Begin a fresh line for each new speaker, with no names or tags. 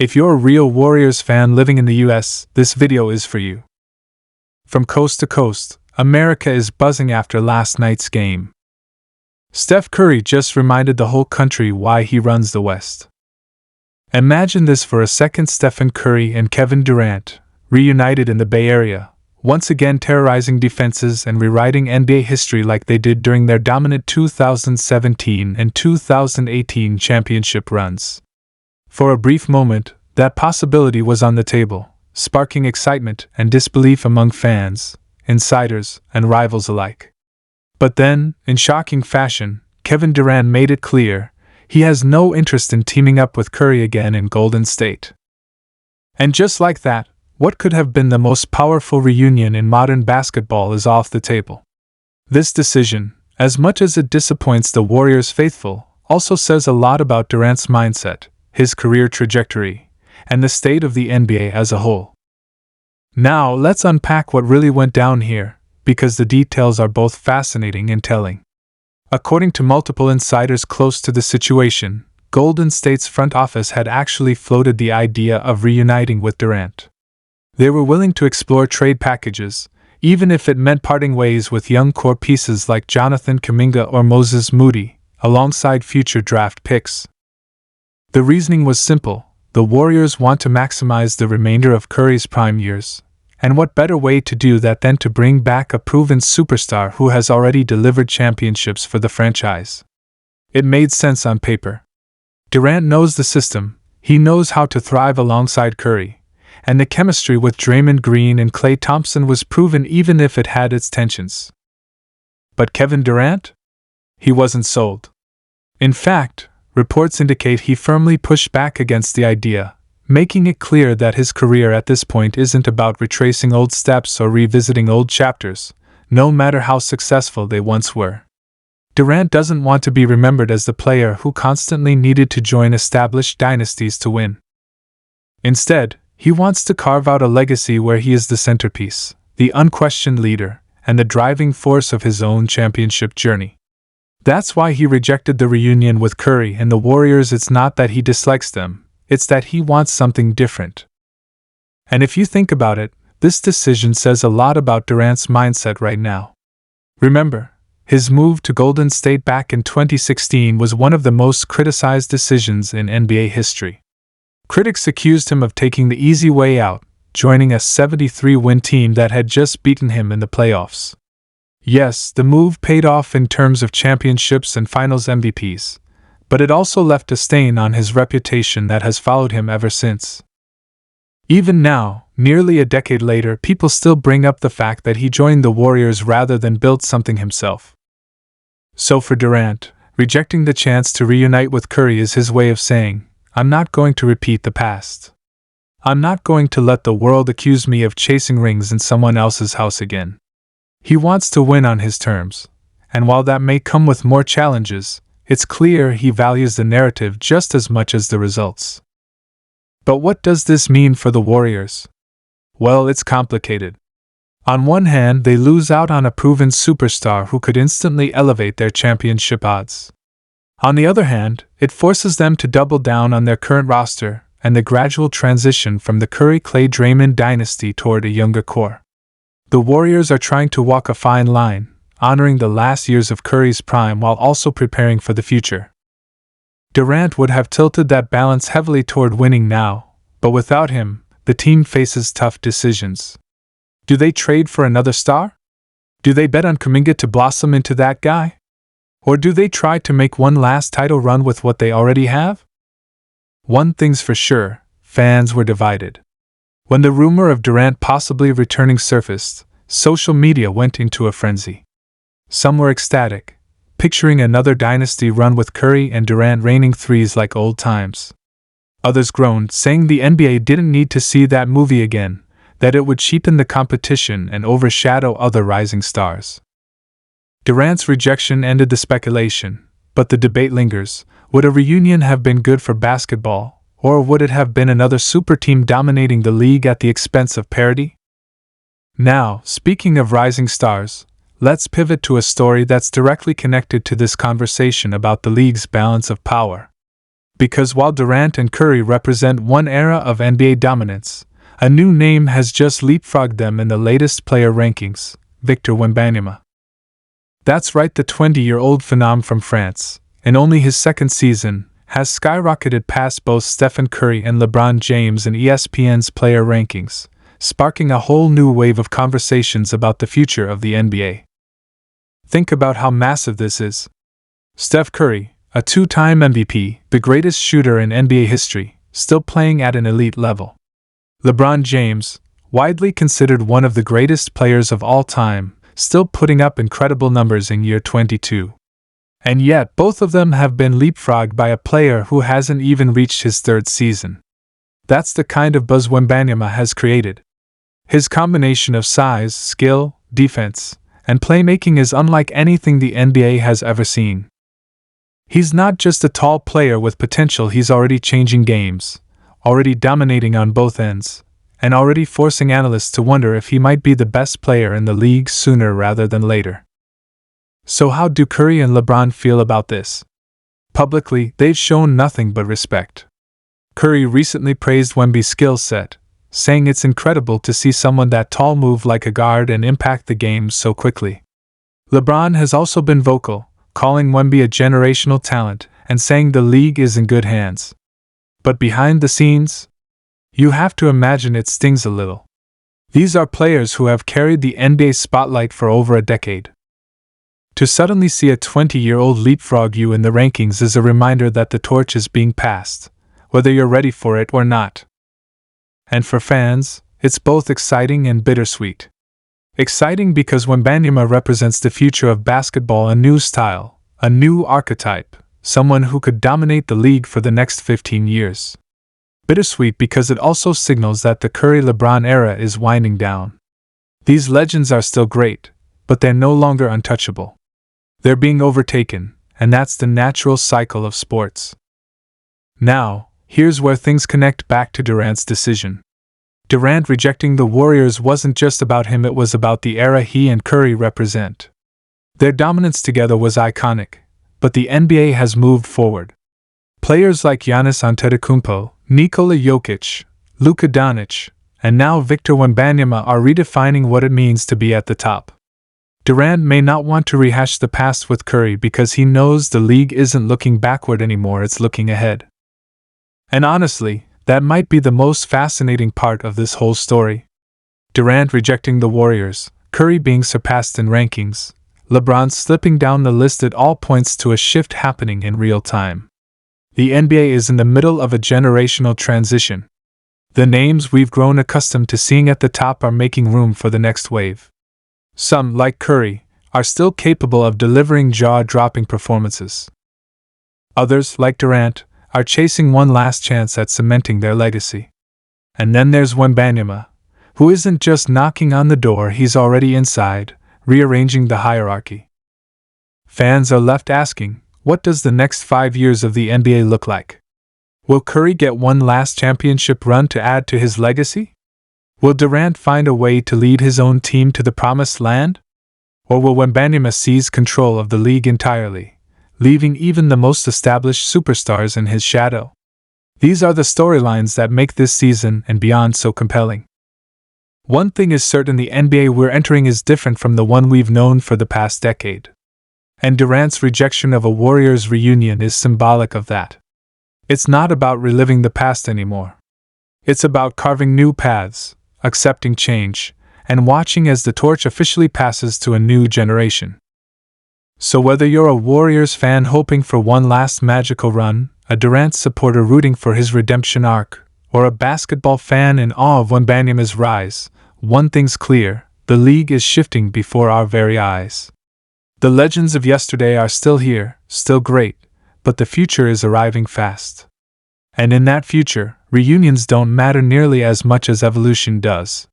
If you're a real Warriors fan living in the US, this video is for you. From coast to coast, America is buzzing after last night's game. Steph Curry just reminded the whole country why he runs the West. Imagine this for a second: Stephen Curry and Kevin Durant, reunited in the Bay Area, once again terrorizing defenses and rewriting NBA history like they did during their dominant 2017 and 2018 championship runs. For a brief moment, that possibility was on the table, sparking excitement and disbelief among fans, insiders, and rivals alike. But then, in shocking fashion, Kevin Durant made it clear he has no interest in teaming up with Curry again in Golden State. And just like that, what could have been the most powerful reunion in modern basketball is off the table. This decision, as much as it disappoints the Warriors faithful, also says a lot about Durant's mindset, his career trajectory, and the state of the NBA as a whole. Now, let's unpack what really went down here, because the details are both fascinating and telling. According to multiple insiders close to the situation, Golden State's front office had actually floated the idea of reuniting with Durant. They were willing to explore trade packages, even if it meant parting ways with young core pieces like Jonathan Kuminga or Moses Moody, alongside future draft picks. The reasoning was simple: the Warriors want to maximize the remainder of Curry's prime years, and what better way to do that than to bring back a proven superstar who has already delivered championships for the franchise. It made sense on paper. Durant knows the system, he knows how to thrive alongside Curry, and the chemistry with Draymond Green and Klay Thompson was proven even if it had its tensions. But Kevin Durant? He wasn't sold. In fact, reports indicate he firmly pushed back against the idea, making it clear that his career at this point isn't about retracing old steps or revisiting old chapters, no matter how successful they once were. Durant doesn't want to be remembered as the player who constantly needed to join established dynasties to win. Instead, he wants to carve out a legacy where he is the centerpiece, the unquestioned leader, and the driving force of his own championship journey. That's why he rejected the reunion with Curry and the Warriors. It's not that he dislikes them, it's that he wants something different. And if you think about it, this decision says a lot about Durant's mindset right now. Remember, his move to Golden State back in 2016 was one of the most criticized decisions in NBA history. Critics accused him of taking the easy way out, joining a 73-win team that had just beaten him in the playoffs. Yes, the move paid off in terms of championships and finals MVPs, but it also left a stain on his reputation that has followed him ever since. Even now, nearly a decade later, people still bring up the fact that he joined the Warriors rather than build something himself. So for Durant, rejecting the chance to reunite with Curry is his way of saying, "I'm not going to repeat the past. I'm not going to let the world accuse me of chasing rings in someone else's house again." He wants to win on his terms, and while that may come with more challenges, it's clear he values the narrative just as much as the results. But what does this mean for the Warriors? Well, it's complicated. On one hand, they lose out on a proven superstar who could instantly elevate their championship odds. On the other hand, it forces them to double down on their current roster and the gradual transition from the Curry-Klay-Draymond dynasty toward a younger core. The Warriors are trying to walk a fine line, honoring the last years of Curry's prime while also preparing for the future. Durant would have tilted that balance heavily toward winning now, but without him, the team faces tough decisions. Do they trade for another star? Do they bet on Kuminga to blossom into that guy? Or do they try to make one last title run with what they already have? One thing's for sure, fans were divided. When the rumor of Durant possibly returning surfaced, social media went into a frenzy. Some were ecstatic, picturing another dynasty run with Curry and Durant raining threes like old times. Others groaned, saying the NBA didn't need to see that movie again, that it would cheapen the competition and overshadow other rising stars. Durant's rejection ended the speculation, but the debate lingers. Would a reunion have been good for basketball, or would it have been another super team dominating the league at the expense of parity? Now, speaking of rising stars, let's pivot to a story that's directly connected to this conversation about the league's balance of power. Because while Durant and Curry represent one era of NBA dominance, a new name has just leapfrogged them in the latest player rankings: Victor Wembanyama. That's right, the 20-year-old phenom from France, in only his second season, has skyrocketed past both Stephen Curry and LeBron James in ESPN's player rankings, sparking a whole new wave of conversations about the future of the NBA. Think about how massive this is. Steph Curry, a two-time MVP, the greatest shooter in NBA history, still playing at an elite level. LeBron James, widely considered one of the greatest players of all time, still putting up incredible numbers in year 22. And yet, both of them have been leapfrogged by a player who hasn't even reached his third season. That's the kind of buzz Wembanyama has created. His combination of size, skill, defense, and playmaking is unlike anything the NBA has ever seen. He's not just a tall player with potential, he's already changing games, already dominating on both ends, and already forcing analysts to wonder if he might be the best player in the league sooner rather than later. So how do Curry and LeBron feel about this? Publicly, they've shown nothing but respect. Curry recently praised Wemby's skill set, saying it's incredible to see someone that tall move like a guard and impact the game so quickly. LeBron has also been vocal, calling Wemby a generational talent and saying the league is in good hands. But behind the scenes, you have to imagine it stings a little. These are players who have carried the NBA spotlight for over a decade. To suddenly see a 20-year-old leapfrog you in the rankings is a reminder that the torch is being passed, whether you're ready for it or not. And for fans, it's both exciting and bittersweet. Exciting because Wembanyama represents the future of basketball, a new style, a new archetype, someone who could dominate the league for the next 15 years. Bittersweet because it also signals that the Curry-LeBron era is winding down. These legends are still great, but they're no longer untouchable. They're being overtaken, and that's the natural cycle of sports. Now, here's where things connect back to Durant's decision. Durant rejecting the Warriors wasn't just about him, it was about the era he and Curry represent. Their dominance together was iconic, but the NBA has moved forward. Players like Giannis Antetokounmpo, Nikola Jokic, Luka Doncic, and now Victor Wembanyama are redefining what it means to be at the top. Durant may not want to rehash the past with Curry because he knows the league isn't looking backward anymore, it's looking ahead. And honestly, that might be the most fascinating part of this whole story. Durant rejecting the Warriors, Curry being surpassed in rankings, LeBron slipping down the list, it all points to a shift happening in real time. The NBA is in the middle of a generational transition. The names we've grown accustomed to seeing at the top are making room for the next wave. Some, like Curry, are still capable of delivering jaw-dropping performances. Others, like Durant, are chasing one last chance at cementing their legacy. And then there's Wembanyama, who isn't just knocking on the door, he's already inside, rearranging the hierarchy. Fans are left asking, what does the next 5 years of the NBA look like? Will Curry get one last championship run to add to his legacy? Will Durant find a way to lead his own team to the promised land? Or will Wembanyama seize control of the league entirely, leaving even the most established superstars in his shadow? These are the storylines that make this season and beyond so compelling. One thing is certain, the NBA we're entering is different from the one we've known for the past decade. And Durant's rejection of a Warriors reunion is symbolic of that. It's not about reliving the past anymore. It's about carving new paths, accepting change, and watching as the torch officially passes to a new generation. So whether you're a Warriors fan hoping for one last magical run, a Durant supporter rooting for his redemption arc, or a basketball fan in awe of Wembanyama's rise, one thing's clear: the league is shifting before our very eyes. The legends of yesterday are still here, still great, but the future is arriving fast. And in that future, reunions don't matter nearly as much as evolution does.